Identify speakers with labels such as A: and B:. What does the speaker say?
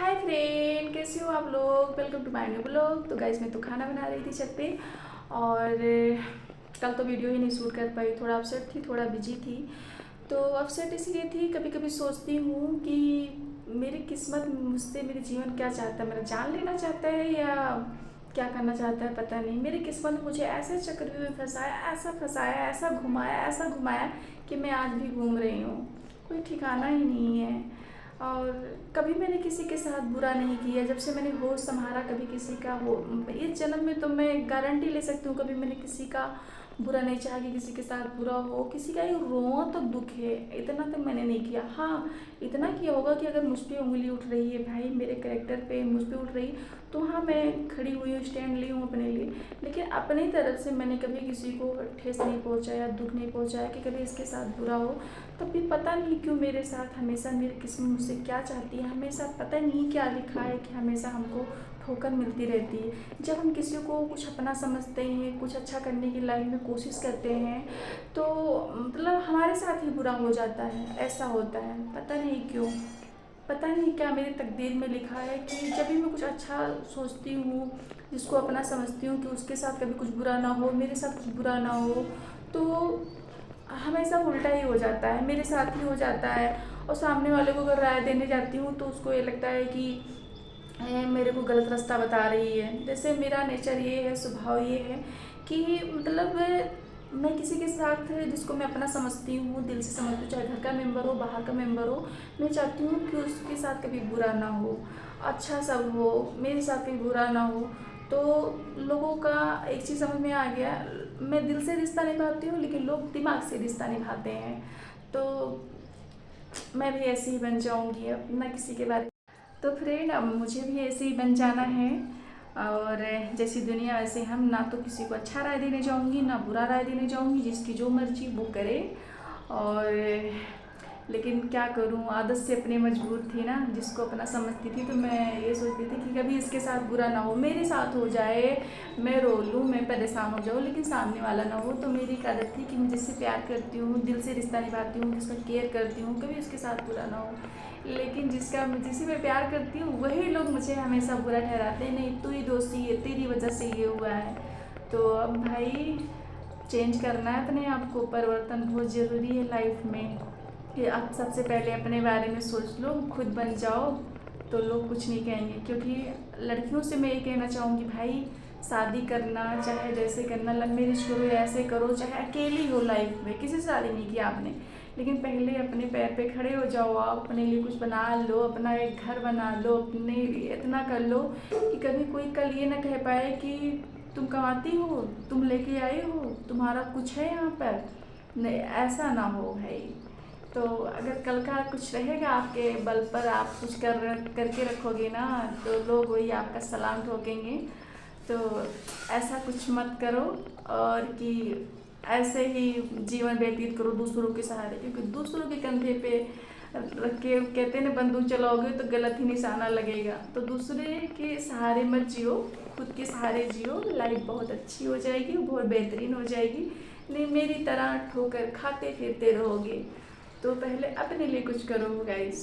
A: Hi friend, कैसे हो आप लोग। Welcome to my new blog. तो गाइस मैं तो खाना बना रही थी छत पे, और कल तो वीडियो ही नहीं शूट कर पाई, थोड़ा अपसेट थी, थोड़ा बिजी थी। तो अपसेट इसलिए थी, कभी कभी सोचती हूँ कि मेरी किस्मत मुझसे मेरे जीवन क्या चाहता है, मेरा जान लेना चाहता है या क्या करना चाहता है पता नहीं। मेरी किस्मत ने मुझे ऐसे चक्रव्यूह में फंसाया, ऐसा घुमाया कि मैं आज भी घूम रही हूँ। कोई ठिकाना ही नहीं है। और कभी मैंने किसी के साथ बुरा नहीं किया, जब से मैंने होश संभाला कभी किसी का हो, इस जन्म में तो मैं गारंटी ले सकती हूँ कभी मैंने किसी का बुरा नहीं चाहा कि किसी के साथ बुरा हो, किसी का एक रोआ तक दुख है, इतना तक मैंने नहीं किया। हाँ, इतना किया होगा कि अगर मुझ पर उंगली उठ रही है भाई, मेरे कैरेक्टर पे मुझ पर उठ रही, तो हाँ मैं खड़ी हुई हूँ, स्टैंड ली हूँ अपने लिए। लेकिन अपनी तरफ से मैंने कभी किसी को ठेस नहीं पहुँचाया, दुख नहीं पहुँचाया कि कभी इसके साथ बुरा हो। तब भी पता नहीं क्यों मेरे साथ हमेशा मेरी किस्मत मुझसे क्या चाहती है, हमेशा पता नहीं क्या लिखा है कि हमेशा हमको ठोकर मिलती रहती है। जब हम किसी को कुछ अपना समझते हैं, कुछ अच्छा करने की लाइन में कोशिश करते हैं, तो मतलब हमारे साथ ही बुरा हो जाता है, ऐसा होता है। पता नहीं क्यों, पता नहीं क्या मेरी तकदीर में लिखा है कि जब भी मैं कुछ अच्छा सोचती हूँ, जिसको अपना समझती हूँ कि उसके साथ कभी कुछ बुरा ना हो, मेरे साथ कुछ बुरा ना हो, तो हमेशा उल्टा ही हो जाता है, मेरे साथ ही हो जाता है। और सामने वाले को अगर राय देने जाती हूँ तो उसको ये लगता है कि मेरे को गलत रास्ता बता रही है। जैसे मेरा नेचर ये है, स्वभाव ये है कि मतलब मैं किसी के साथ जिसको मैं अपना समझती हूँ, दिल से समझती हूँ, चाहे घर का मेंबर हो, बाहर का मेंबर हो, मैं चाहती हूँ कि उसके साथ कभी बुरा ना हो, अच्छा सब हो, मेरे साथ कभी बुरा ना हो। तो लोगों का एक चीज़ समझ में आ गया, मैं दिल से रिश्ता निभाती हूँ लेकिन लोग दिमाग से रिश्ता निभाते हैं। तो मैं भी ऐसे ही बन जाऊँगी, अब ना किसी के बारे। तो फ्रेंड अब मुझे भी ऐसे ही बन जाना है, और जैसी दुनिया वैसे हम, ना तो किसी को अच्छा राय देने जाऊंगी ना बुरा राय देने जाऊंगी, जिसकी जो मर्जी वो करे। और लेकिन क्या करूं, आदत से अपने मजबूर थी ना, जिसको अपना समझती थी तो मैं ये सोचती थी कि कभी इसके साथ बुरा ना हो, मेरे साथ हो जाए, मैं रो लूँ, मैं परेशान हो जाऊँ, लेकिन सामने वाला ना हो। तो मेरी एक आदत थी कि मैं जिससे प्यार करती हूँ, दिल से रिश्ता निभाती हूँ, जिसका केयर करती हूँ, कभी उसके साथ बुरा ना हो। लेकिन जिसे मैं प्यार करती हूँ वही लोग मुझे हमेशा बुरा ठहराते हैं, नहीं तू ही दोषी है, तेरी वजह से ये हुआ है। तो अब भाई चेंज करना है अपने आप को, परिवर्तन बहुत ज़रूरी है लाइफ में। कि आप सबसे पहले अपने बारे में सोच लो, खुद बन जाओ, तो लोग कुछ नहीं कहेंगे। क्योंकि लड़कियों से मैं ये कहना चाहूँगी भाई, शादी करना चाहे जैसे करना, लव मैरिज करो, ऐसे करो, चाहे अकेली हो लाइफ में, किसी से शादी नहीं किया आपने, लेकिन पहले अपने पैर पे खड़े हो जाओ, आप अपने लिए कुछ बना लो, अपना एक घर बना लो, अपने इतना कर लो कि कभी कोई कल ये ना कह पाए कि तुम कमाती हो, तुम लेके आई हो, तुम्हारा कुछ है यहाँ पर। नहीं, ऐसा ना हो भाई। तो अगर कल का कुछ रहेगा आपके बल पर, आप कुछ करके रखोगे ना, तो लोग वही आपका सलाम ठोकेंगे। तो ऐसा कुछ मत करो, और कि ऐसे ही जीवन व्यतीत करो दूसरों के सहारे, क्योंकि दूसरों के कंधे पे रख के कहते हैं ना, बंदूक चलाओगे तो गलत ही निशाना लगेगा। तो दूसरे के सहारे मत जियो, खुद के सहारे जियो, लाइफ बहुत अच्छी हो जाएगी, बहुत बेहतरीन हो जाएगी। नहीं मेरी तरह ठोकर खाते फिरते रहोगे। तो पहले अपने लिए कुछ करो गाइस।